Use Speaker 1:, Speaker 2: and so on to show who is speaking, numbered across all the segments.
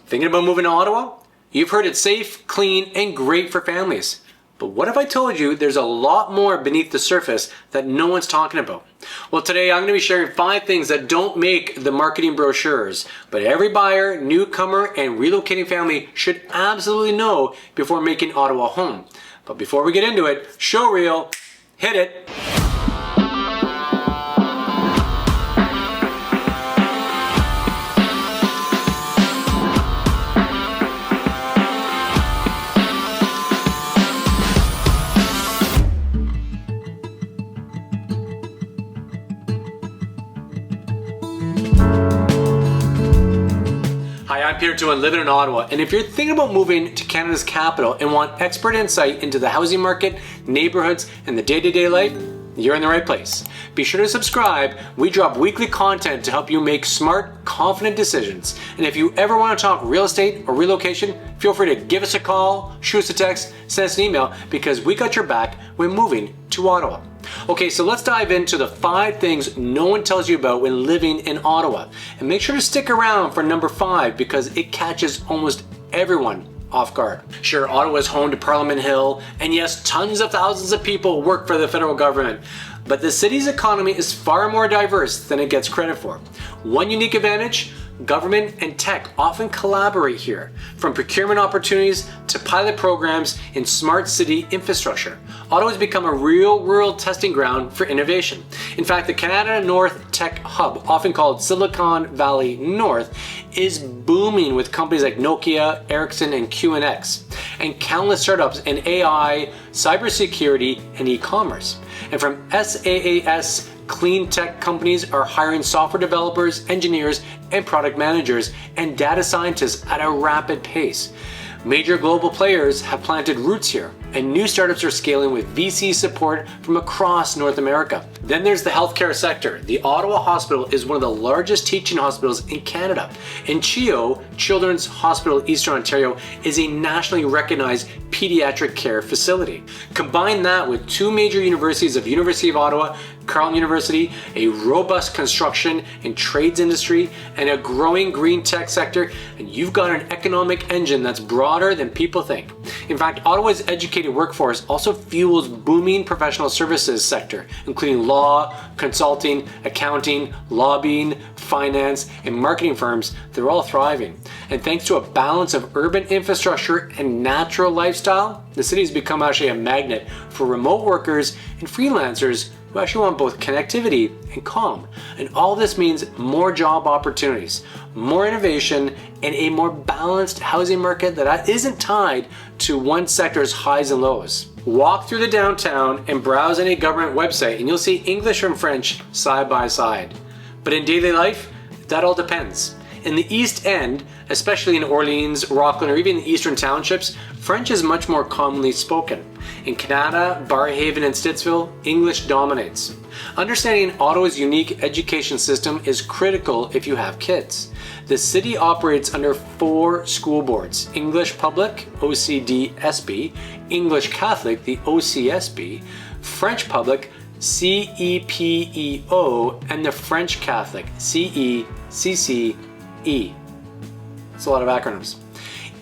Speaker 1: Thinking about moving to Ottawa? You've heard it's safe, clean, and great for families. But what if I told you there's a lot more beneath the surface that no one's talking about? Well, today I'm going to be sharing 5 things that don't make the marketing brochures, but every buyer, newcomer, and relocating family should absolutely know before making Ottawa home. But before we get into it, show reel, hit it. Hi, I'm Peter and living in Ottawa, and if you're thinking about moving to Canada's capital and want expert insight into the housing market, neighborhoods, and the day-to-day life, you're in the right place. Be sure to subscribe. We drop weekly content to help you make smart, confident decisions. And if you ever want to talk real estate or relocation, feel free to give us a call, shoot us a text, send us an email, because we got your back when moving to Ottawa. Okay, so let's dive into the 5 things no one tells you about when living in Ottawa. And make sure to stick around for number 5 because it catches almost everyone off guard. Sure, Ottawa is home to Parliament Hill, and yes, tons of thousands of people work for the federal government. But the city's economy is far more diverse than it gets credit for. One unique advantage: government and tech often collaborate here, from procurement opportunities to pilot programs in smart city infrastructure. Ottawa has become a real-world testing ground for innovation. In fact, the Canada North Tech Hub, often called Silicon Valley North, is booming with companies like Nokia, Ericsson, and QNX, and countless startups in AI, cybersecurity, and e-commerce. And from SaaS, clean tech companies are hiring software developers, engineers, and product managers, and data scientists at a rapid pace. Major global players have planted roots here, and new startups are scaling with VC support from across North America. Then there's the healthcare sector. The Ottawa Hospital is one of the largest teaching hospitals in Canada, and CHEO, Children's Hospital Eastern Ontario, is a nationally recognized pediatric care facility. Combine that with 2 major universities of University of Ottawa, Carleton University, a robust construction and trades industry, and a growing green tech sector, and you've got an economic engine that's broader than people think. In fact, Ottawa's educated workforce also fuels booming professional services sector, including law, consulting, accounting, lobbying, finance, and marketing firms. They're all thriving. And thanks to a balance of urban infrastructure and natural lifestyle, the city has become actually a magnet for remote workers and freelancers who actually want both connectivity and calm. And all this means more job opportunities, more innovation, and a more balanced housing market that isn't tied to one sector's highs and lows. Walk through the downtown and browse any government website and you'll see English and French side by side. But in daily life, that all depends. In the East End, especially in Orleans, Rockland, or even the Eastern Townships, French is much more commonly spoken. In Canada, Barrhaven, and Stittsville, English dominates. Understanding Ottawa's unique education system is critical if you have kids. The city operates under 4 school boards: English Public, OCDSB, English Catholic, the OCSB, French Public, CEPEO, and the French Catholic, CECCE. It's a lot of acronyms.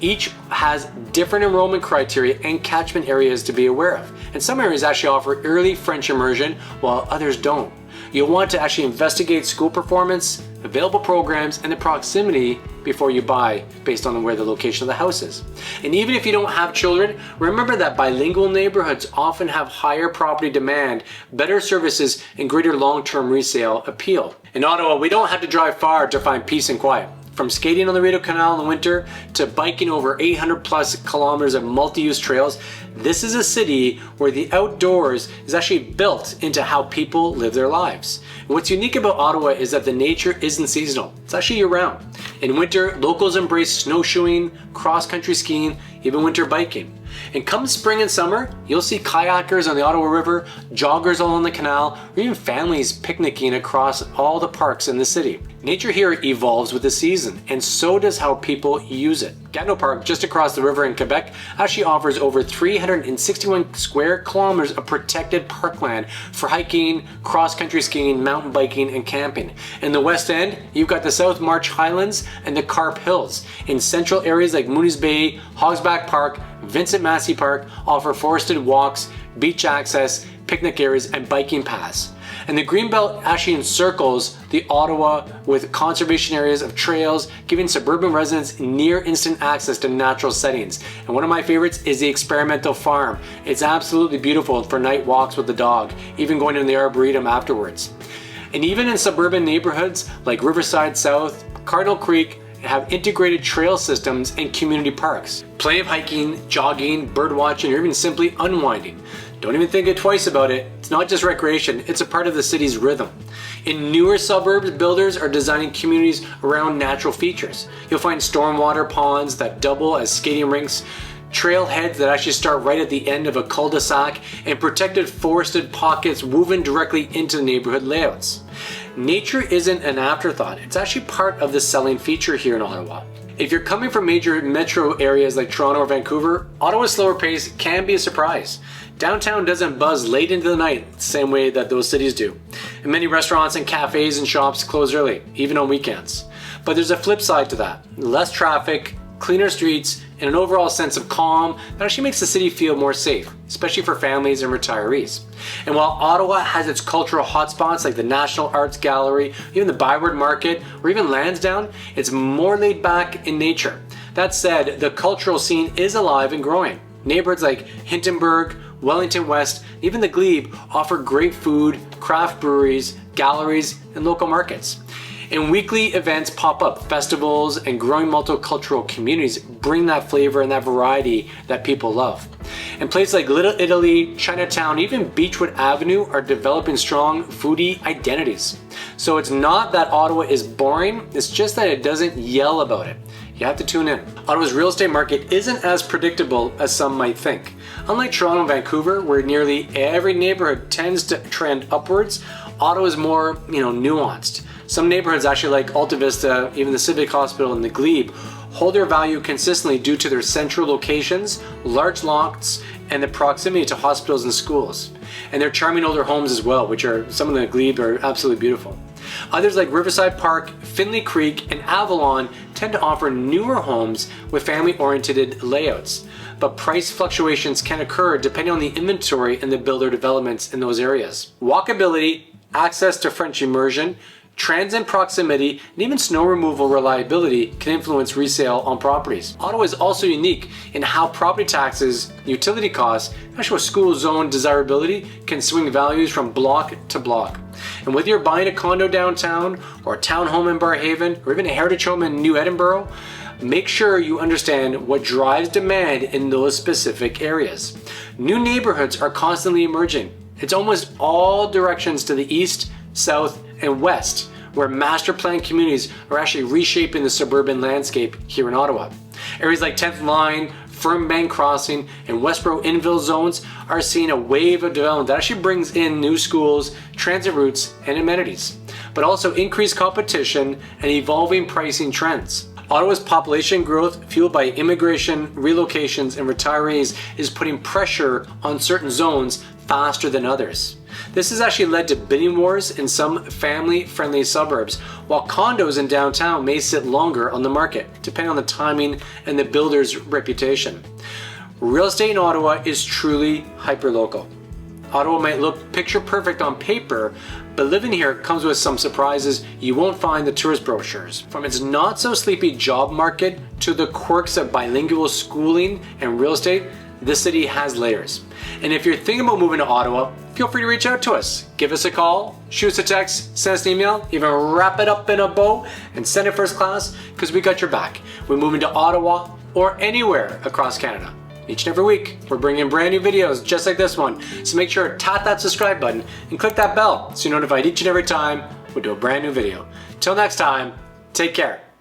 Speaker 1: Each has different enrollment criteria and catchment areas to be aware of. And some areas actually offer early French immersion while others don't. You'll want to actually investigate school performance, available programs, and the proximity before you buy, based on where the location of the house is. And even if you don't have children, remember that bilingual neighborhoods often have higher property demand, better services, and greater long-term resale appeal. In Ottawa, we don't have to drive far to find peace and quiet. From skating on the Rideau Canal in the winter to biking over 800 plus kilometers of multi-use trails, this is a city where the outdoors is actually built into how people live their lives. And what's unique about Ottawa is that the nature isn't seasonal. It's actually year-round. In winter, locals embrace snowshoeing, cross-country skiing, even winter biking. And come spring and summer, you'll see kayakers on the Ottawa River, joggers along the canal, or even families picnicking across all the parks in the city. Nature here evolves with the season, and so does how people use it. Gatineau Park, just across the river in Quebec, actually offers over 361 square kilometers of protected parkland for hiking, cross-country skiing, mountain biking, and camping. In the West End, you've got the South March Highlands and the Carp Hills. In central areas like Mooney's Bay, Hogsback Park, Vincent Massey Park offer forested walks, beach access, picnic areas, and biking paths. And the Greenbelt actually encircles the Ottawa with conservation areas of trails, giving suburban residents near instant access to natural settings. And one of my favorites is the Experimental Farm. It's absolutely beautiful for night walks with the dog, even going in the Arboretum afterwards. And even in suburban neighborhoods like Riverside South, Cardinal Creek, have integrated trail systems and community parks. Plenty of hiking, jogging, bird watching, or even simply unwinding. Don't even think it twice about it. It's not just recreation, it's a part of the city's rhythm. In newer suburbs, builders are designing communities around natural features. You'll find stormwater ponds that double as skating rinks, trailheads that actually start right at the end of a cul-de-sac, and protected forested pockets woven directly into the neighborhood layouts. Nature isn't an afterthought, it's actually part of the selling feature here in Ottawa. If you're coming from major metro areas like Toronto or Vancouver, Ottawa's slower pace can be a surprise. Downtown doesn't buzz late into the night the same way that those cities do. And many restaurants and cafes and shops close early, even on weekends. But there's a flip side to that. Less traffic, cleaner streets, and an overall sense of calm that actually makes the city feel more safe, especially for families and retirees. And while Ottawa has its cultural hotspots like the National Arts Gallery, even the Byward Market, or even Lansdowne, it's more laid back in nature. That said, the cultural scene is alive and growing. Neighborhoods like Hintonburg, Wellington West, even the Glebe offer great food, craft breweries, galleries, and local markets. And weekly events pop up, festivals and growing multicultural communities bring that flavor and that variety that people love. And places like Little Italy, Chinatown, even Beechwood Avenue are developing strong foodie identities. So it's not that Ottawa is boring, it's just that it doesn't yell about it. You have to tune in. Ottawa's real estate market isn't as predictable as some might think. Unlike Toronto and Vancouver, where nearly every neighborhood tends to trend upwards, Ottawa is more, nuanced. Some neighborhoods actually like Alta Vista, even the Civic Hospital and the Glebe, hold their value consistently due to their central locations, large lots, and the proximity to hospitals and schools. And their charming older homes as well, which are, some of the Glebe are absolutely beautiful. Others like Riverside Park, Finley Creek, and Avalon tend to offer newer homes with family-oriented layouts. But price fluctuations can occur depending on the inventory and the builder developments in those areas. Walkability, access to French immersion, transit proximity, and even snow removal reliability can influence resale on properties. Ottawa is also unique in how property taxes, utility costs, especially with school zone desirability, can swing values from block to block. And whether you're buying a condo downtown, or a townhome in Barrhaven, or even a heritage home in New Edinburgh, make sure you understand what drives demand in those specific areas. New neighborhoods are constantly emerging. It's almost all directions to the east, south, and west, where master plan communities are actually reshaping the suburban landscape here in Ottawa. Areas like 10th Line, Fernbank Crossing, and Westboro infill zones are seeing a wave of development that actually brings in new schools, transit routes, and amenities, but also increased competition and evolving pricing trends. Ottawa's population growth, fueled by immigration, relocations, and retirees, is putting pressure on certain zones faster than others. This has actually led to bidding wars in some family-friendly suburbs, while condos in downtown may sit longer on the market, depending on the timing and the builder's reputation. Real estate in Ottawa is truly hyperlocal. Ottawa might look picture perfect on paper, but living here comes with some surprises you won't find in the tourist brochures. From its not so sleepy job market to the quirks of bilingual schooling and real estate, this city has layers. And if you're thinking about moving to Ottawa, feel free to reach out to us. Give us a call, shoot us a text, send us an email, even wrap it up in a bow and send it first class, because we got your back. We're moving to Ottawa or anywhere across Canada. Each and every week, we're bringing brand new videos just like this one. So make sure to tap that subscribe button and click that bell so you're notified each and every time we do a brand new video. Till next time, take care.